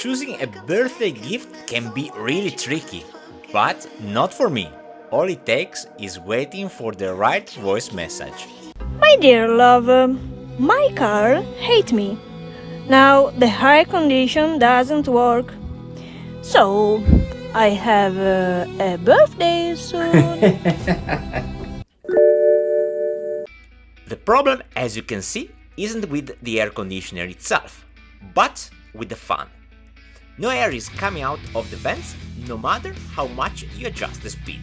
Choosing a birthday gift can be really tricky, but not for me. All it takes is waiting for the right voice message. My dear love, my car hates me. Now the air condition doesn't work. So I have a birthday soon. The problem, as you can see, isn't with the air conditioner itself, but with the fan. No air is coming out of the vents, no matter how much you adjust the speed.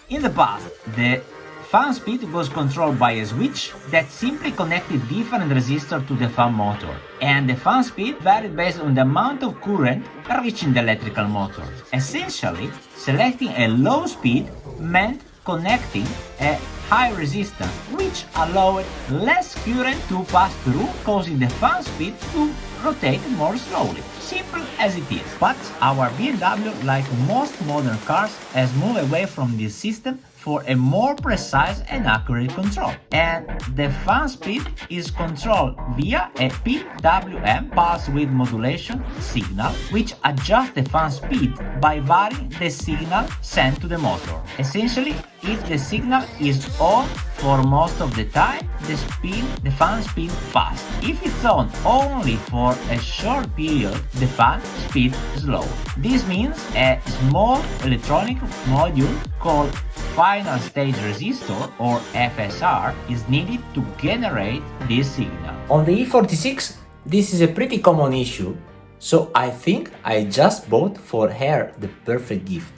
In the past, the fan speed was controlled by a switch that simply connected different resistors to the fan motor, and the fan speed varied based on the amount of current reaching the electrical motor. Essentially, selecting a low speed meant connecting a high resistance, which allowed less current to pass through, causing the fan speed to rotate more slowly. Simple as it is. But our BMW, like most modern cars, has moved away from this system for a more precise and accurate control. And the fan speed is controlled via a PWM pulse width modulation signal, which adjusts the fan speed by varying the signal sent to the motor. Essentially, if the signal is on for most of the time, the fan speed fast. If it's on only for a short period, the fan speed slow. This means a small electronic module called Final Stage Resistor, or FSR, is needed to generate this signal. On the E46, this is a pretty common issue, so I think I just bought for her the perfect gift.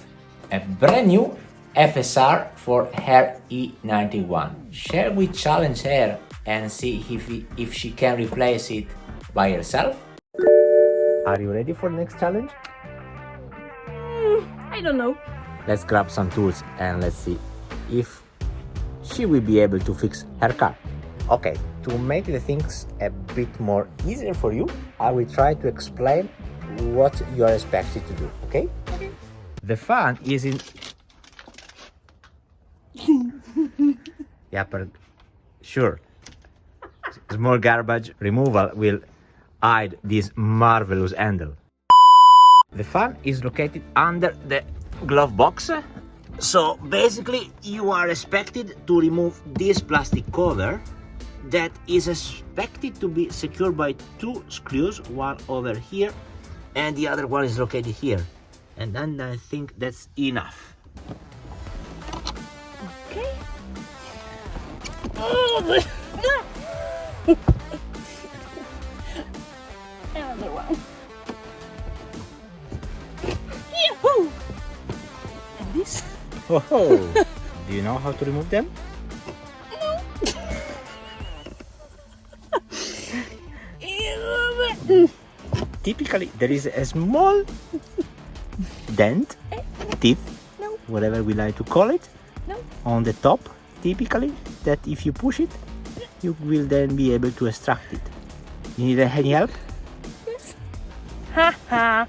A brand new FSR for her E91. Shall we challenge her and see if she can replace it by herself? Are you ready for the next challenge? I don't know. Let's grab some tools and let's see if she will be able to fix her car. Okay, to make the things a bit more easier for you, I will try to explain what you are expected to do, okay? The fan is in... Yeah, but sure. Small garbage removal will hide this marvelous handle. The fan is located under the glove box, so basically you are expected to remove this plastic cover that is expected to be secured by two screws, one over here and the other one is located here, and then I think that's enough. Okay. Oh, no. Another one. Yahoo! And this? Oh, do you know how to remove them? Typically, there is a small dent, teeth, whatever we like to call it, on the top, typically, that if you push it, you will then be able to extract it. You need any help? Yes. Ha ha.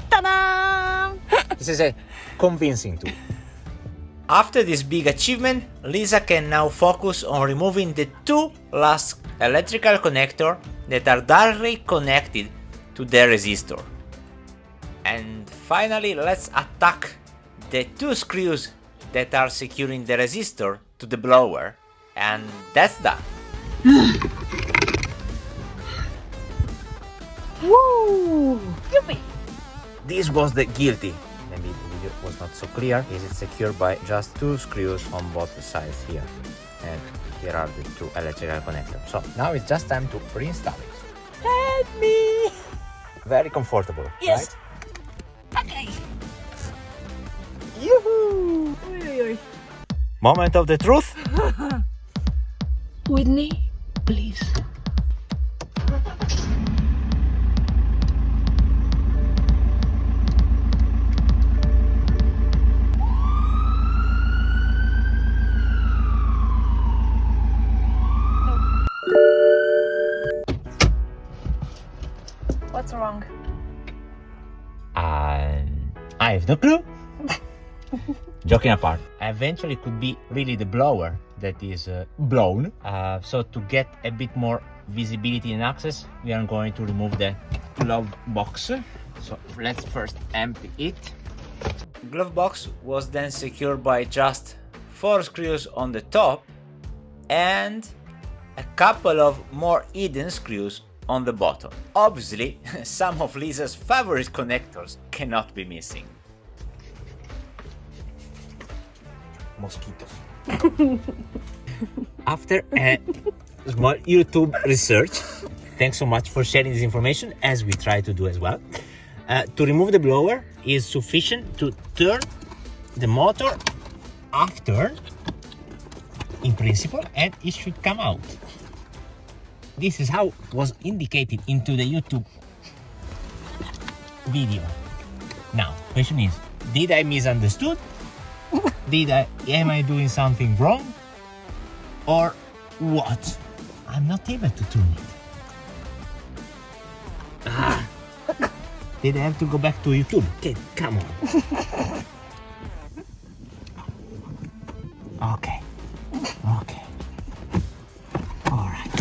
Ta-da! This is a convincing tool. After this big achievement, Lisa can now focus on removing the two last electrical connectors that are directly connected to the resistor. And finally, let's attack the two screws that are securing the resistor to the blower, and that's done. Woo! Yippee! This was the guilty. Maybe the video was not so clear. Is it secured by just two screws on both sides here, and here are the two electrical connectors. So now it's just time to reinstall it. Help me! Very comfortable, Yes. right? Okay. Yoo-hoo! Oi, oi, oi. Moment of the truth. Whitney, please. What's wrong? I have no clue. Joking apart, eventually it could be really the blower that is blown. So to get a bit more visibility and access, we are going to remove the glove box. So let's first empty it. Glove box was then secured by just 4 screws on the top and a couple of more hidden screws on the bottom. Obviously, some of Lisa's favorite connectors cannot be missing. Mosquitoes. After a small YouTube research, thanks so much for sharing this information, as we try to do as well. To remove the blower is sufficient to turn the motor after, in principle, and it should come out. This is how it was indicated into the YouTube video. Now, question is, did I misunderstood? Am I doing something wrong? Or what? I'm not able to turn it. Did I have to go back to YouTube? Okay, come on. Okay. Okay. All right.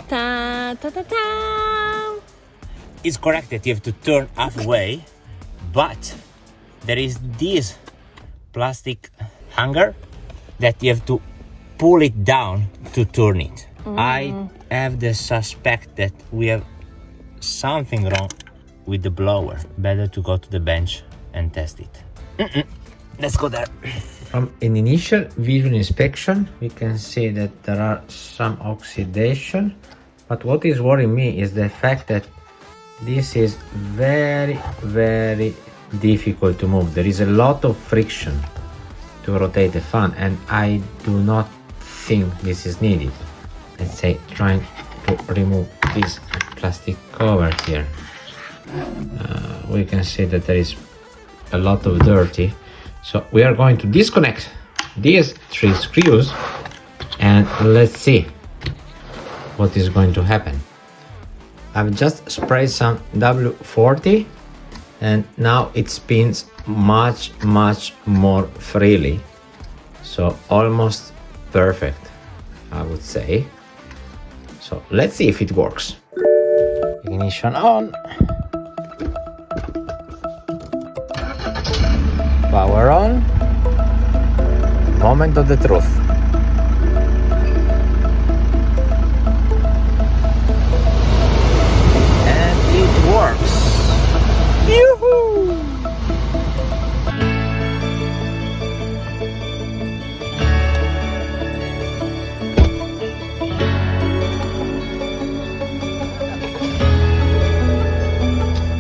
Ta ta ta ta. It's correct that you have to turn halfway, but there is this plastic hanger that you have to pull it down to turn it. I have the suspect that we have something wrong with the blower. Better to go to the bench and test it. Let's go there. From an initial visual inspection, we can see that there are some oxidation, but what is worrying me is the fact that this is very, very difficult to move. There is a lot of friction to rotate the fan, and I do not think this is needed. Let's say trying to remove this plastic cover here. We can see that there is a lot of dirty. So we are going to disconnect these 3 screws and let's see what is going to happen. I've just sprayed some W40 and now it spins much more freely. So almost perfect, I would say. So let's see if it works. Ignition on. Power on. Moment of the truth. And it works. Yoo-hoo!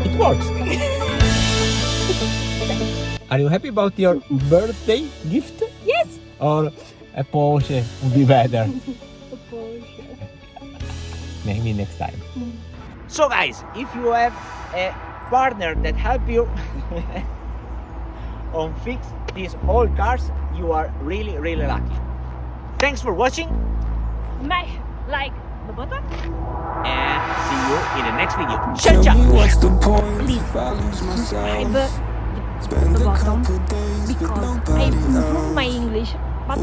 It works. Are you happy about your birthday gift? Yes. Or a Porsche would be better? A Porsche. Maybe next time. So guys, if you have a partner that help you on fix these old cars, you are really lucky. Thanks for watching Smash like the button. and see you in the next video. Tell Ciao me ciao! what's the point Please if I lose subscribe myself? the bottom Days with because I nobody improved my English, but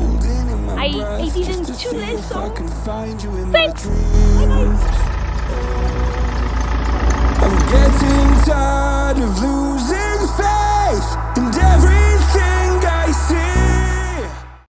I didn't just to too see less, if I so can find you in thanks. my dreams. I'm getting tired of losing faith in every